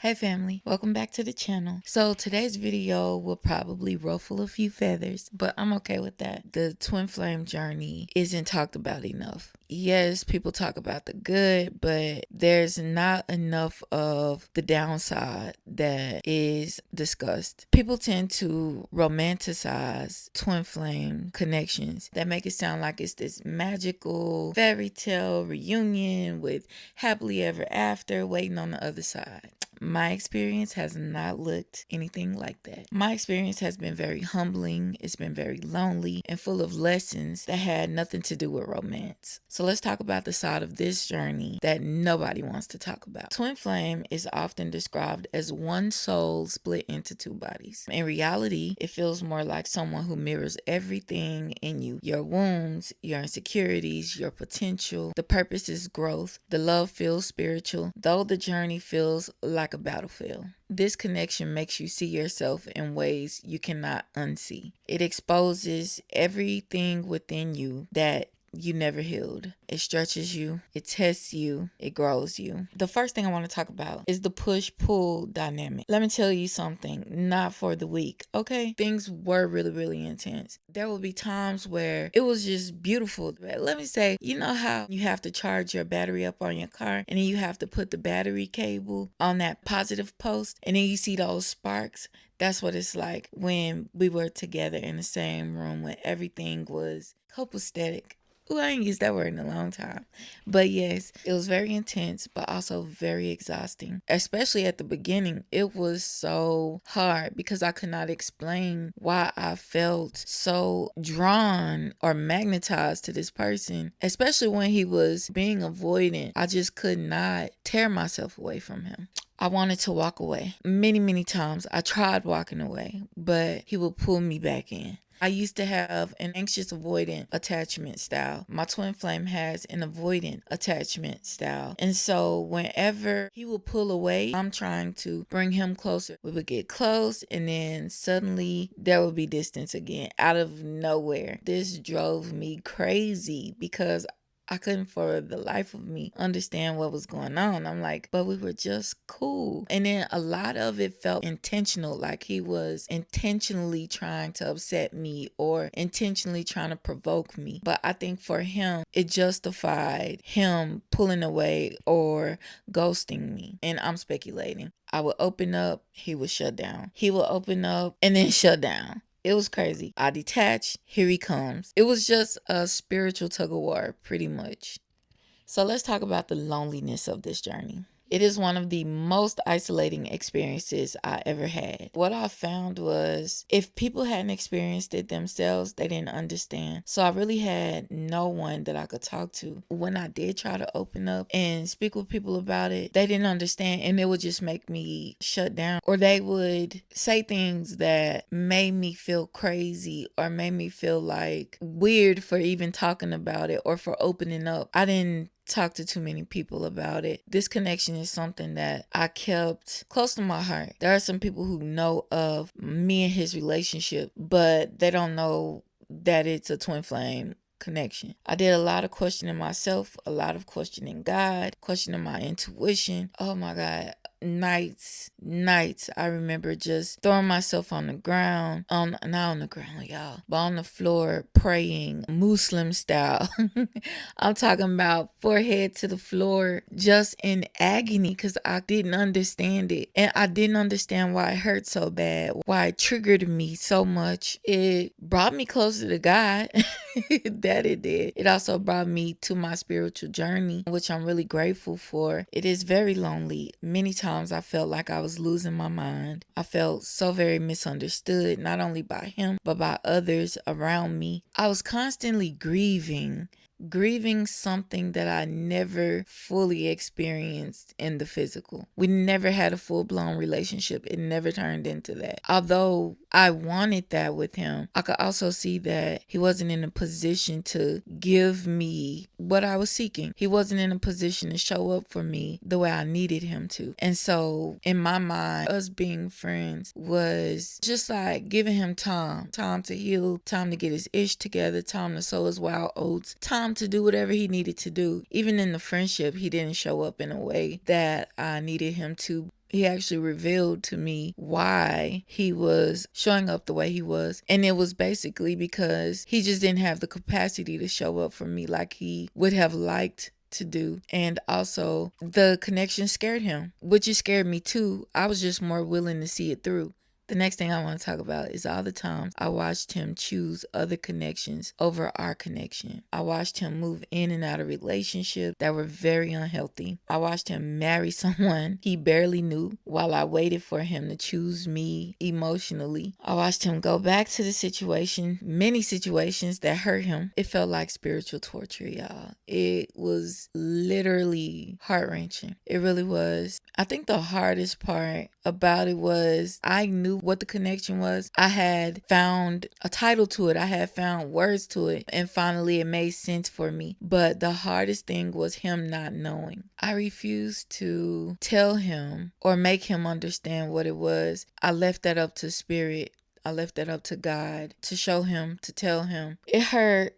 Hey family, welcome back to the channel. So today's video will probably ruffle a few feathers, but I'm okay with that. The twin flame journey isn't talked about enough. Yes, people talk about the good, but there's not enough of the downside that is discussed. People tend to romanticize twin flame connections that make it sound like it's this magical fairy tale reunion with happily ever after waiting on the other side. My experience has not looked anything like that. My experience has been very humbling, it's been very lonely, and full of lessons that had nothing to do with romance. So let's talk about the side of this journey that nobody wants to talk about. Twin flame is often described as one soul split into two bodies. In reality, it feels more like someone who mirrors everything in you. Your wounds, your insecurities, your potential. The purpose is growth. The love feels spiritual, though the journey feels like a battlefield. This connection makes you see yourself in ways you cannot unsee. It exposes everything within you that you never healed. It stretches you, it tests you, it grows you. The first thing I want to talk about is the push-pull dynamic. Let me tell you something, not for the weak, okay? Things were really intense. There will be times where it was just beautiful. Let me say, you know how you have to charge your battery up on your car and then you have to put the battery cable on that positive post and then you see those sparks? That's what it's like when we were together in the same room when everything was copacetic. Ooh, I ain't used that word in a long time. But yes, it was very intense, but also very exhausting. Especially at the beginning, it was so hard because I could not explain why I felt so drawn or magnetized to this person, especially when he was being avoidant. I just could not tear myself away from him. I wanted to walk away. Many times I tried walking away, but he would pull me back in. I used to have an anxious avoidant attachment style. My twin flame has an avoidant attachment style. And so whenever he would pull away, I'm trying to bring him closer. We would get close and then suddenly there would be distance again out of nowhere. This drove me crazy because I couldn't for the life of me understand what was going on. I'm like, but we were just cool. And then a lot of it felt intentional, like he was intentionally trying to upset me or intentionally trying to provoke me. But I think for him, it justified him pulling away or ghosting me. And I'm speculating. I would open up, he would shut down. He would open up and then shut down. It was crazy. I detached, here he comes. It was just a spiritual tug of war, pretty much. So let's talk about the loneliness of this journey. It is one of the most isolating experiences I ever had. What I found was if people hadn't experienced it themselves, they didn't understand. So I really had no one that I could talk to. When I did try to open up and speak with people about it, they didn't understand and it would just make me shut down. Or they would say things that made me feel crazy or made me feel like weird for even talking about it or for opening up. I didn't talk to too many people about it. This connection is something that I kept close to my heart. There are some people who know of me and his relationship, but they don't know that it's a twin flame connection. I did a lot of questioning myself, a lot of questioning God, questioning my intuition. Oh my God. Nights I remember just throwing myself on the ground, not on the ground, y'all, but on the floor praying Muslim style. I'm talking about forehead to the floor, just in agony because I didn't understand it. And I didn't understand why it hurt so bad, why it triggered me so much. It brought me closer to God. That it did. It also brought me to my spiritual journey, which I'm really grateful for. It is very lonely. Many times I felt like I was losing my mind. I felt so very misunderstood, not only by him, but by others around me. I was constantly grieving something that I never fully experienced in the physical. We never had a full-blown relationship. It never turned into that. Although I wanted that with him, I could also see that he wasn't in a position to give me what I was seeking. He wasn't in a position to show up for me the way I needed him to. And so in my mind, us being friends was just like giving him time to heal, time to get his ish together, time to sow his wild oats, time to do whatever he needed to do. Even in the friendship, he didn't show up in a way that I needed him to. He actually revealed to me why he was showing up the way he was. And it was basically because he just didn't have the capacity to show up for me like he would have liked to do. And also the connection scared him, which it scared me too. I was just more willing to see it through. The next thing I want to talk about is all the times I watched him choose other connections over our connection. I watched him move in and out of relationships that were very unhealthy. I watched him marry someone he barely knew while I waited for him to choose me emotionally. I watched him go back to the situation, many situations that hurt him. It felt like spiritual torture, y'all. It was literally heart-wrenching. It really was. I think the hardest part about it was I knew what the connection was. I had found a title to it. I had found words to it. And finally it made sense for me. But the hardest thing was him not knowing. I refused to tell him or make him understand what it was. I left that up to spirit. I left that up to God to show him, to tell him. It hurt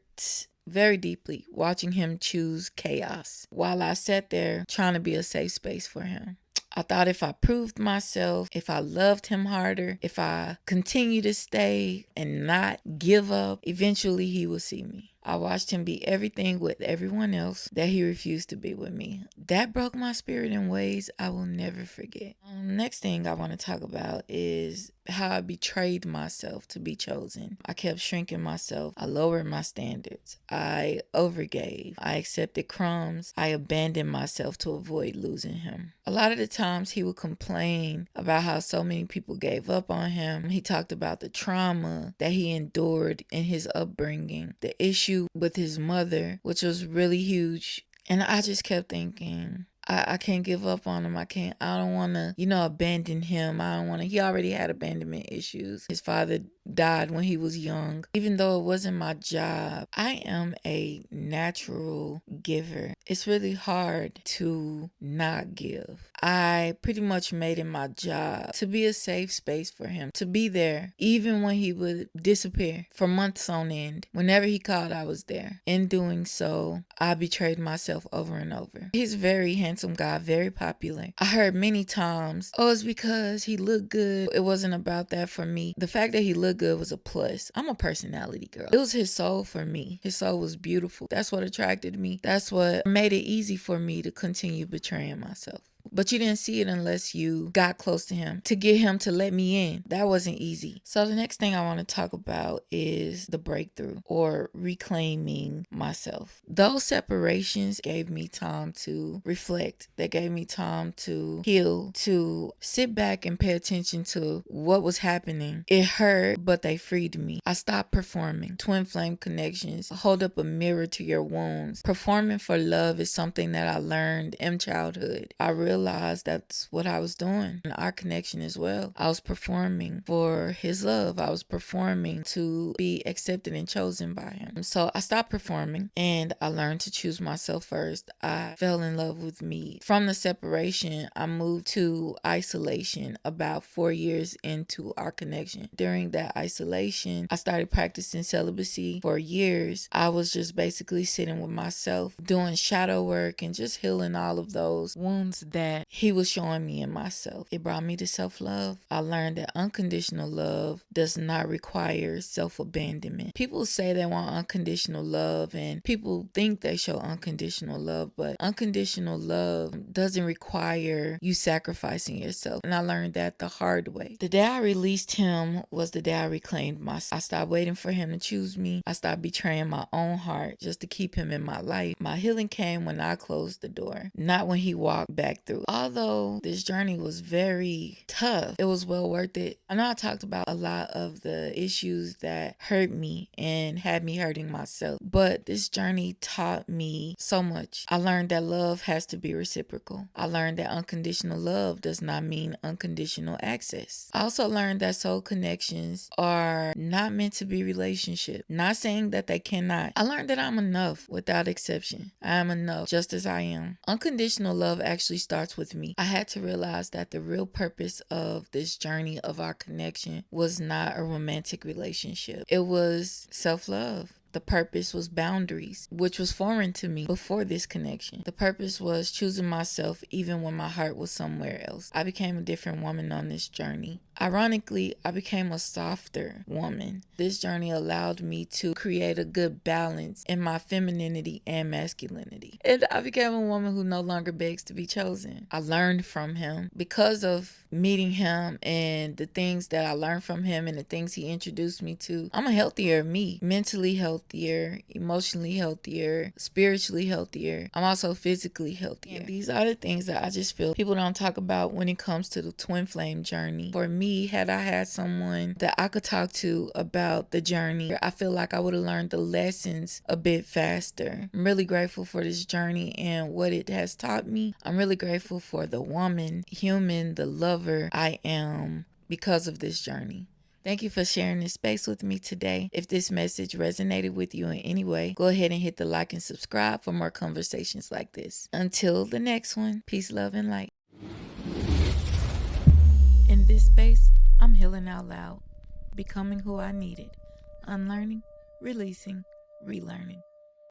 very deeply watching him choose chaos while I sat there trying to be a safe space for him. I thought if I proved myself, if I loved him harder, if I continue to stay and not give up, eventually he will see me. I watched him be everything with everyone else that he refused to be with me. That broke my spirit in ways I will never forget. Next thing I want to talk about is how I betrayed myself to be chosen. I kept shrinking myself. I lowered my standards. I overgave. I accepted crumbs. I abandoned myself to avoid losing him. A lot of the times he would complain about how so many people gave up on him. He talked about the trauma that he endured in his upbringing, the issue with his mother, which was really huge. And I just kept thinking, I can't give up on him. I don't want to, abandon him. I don't want to. He already had abandonment issues. His father died when he was young. Even though it wasn't my job, I am a natural giver. It's really hard to not give. I pretty much made it my job to be a safe space for him, to be there even when he would disappear for months on end. Whenever he called, I was there. In doing so, I betrayed myself over and over. He's a very handsome guy, very popular. I heard many times, oh, it's because he looked good. It wasn't about that for me. The fact that he looked good was a plus. I'm a personality girl. It was his soul for me. His soul was beautiful. That's what attracted me. That's what made it easy for me to continue betraying myself. But you didn't see it unless you got close to him to get him to let me in. That wasn't easy. So the next thing I want to talk about is the breakthrough or reclaiming myself. Those separations gave me time to reflect. They gave me time to heal, to sit back and pay attention to what was happening. It hurt, but they freed me. I stopped performing. Twin flame connections hold up a mirror to your wounds. Performing for love is something that I learned in childhood. I realized that's what I was doing in our connection as well. I was performing for his love. I was performing to be accepted and chosen by him. So I stopped performing and I learned to choose myself first. I fell in love with me. From the separation, I moved to isolation about 4 years into our connection. During that isolation, I started practicing celibacy for years. I was just basically sitting with myself, doing shadow work and just healing all of those wounds that he was showing me in myself. It brought me to self-love. I learned that unconditional love does not require self-abandonment. People say they want unconditional love and people think they show unconditional love, but unconditional love doesn't require you sacrificing yourself. And I learned that the hard way. The day I released him was the day I reclaimed myself. I stopped waiting for him to choose me. I stopped betraying my own heart just to keep him in my life. My healing came when I closed the door, not when he walked back through. Although this journey was very tough, it was well worth it. I know I talked about a lot of the issues that hurt me and had me hurting myself, but this journey taught me so much. I learned that love has to be reciprocal. I learned that unconditional love does not mean unconditional access. I also learned that soul connections are not meant to be relationships. Not saying that they cannot. I learned that I'm enough without exception. I am enough just as I am. Unconditional love actually starts with me. I had to realize that the real purpose of this journey of our connection was not a romantic relationship. It was self-love. The purpose was boundaries, which was foreign to me before this connection. The purpose was choosing myself even when my heart was somewhere else. I became a different woman on this journey. Ironically, I became a softer woman. This journey allowed me to create a good balance in my femininity and masculinity. And I became a woman who no longer begs to be chosen. I learned from him. Because of meeting him and the things that I learned from him and the things he introduced me to, I'm a healthier me. Mentally healthier, emotionally healthier, spiritually healthier. I'm also physically healthier. And these are the things that I just feel people don't talk about when it comes to the twin flame journey. For me, had I had someone that I could talk to about the journey, I feel like I would have learned the lessons a bit faster. I'm really grateful for this journey and what it has taught me. I'm really grateful for the woman, human, the lover I am because of this journey. Thank you for sharing this space with me today. If this message resonated with you in any way, go ahead and hit the like and subscribe for more conversations like this. Until the next one, peace, love, and light. In this space, I'm healing out loud, becoming who I needed, unlearning, releasing, relearning.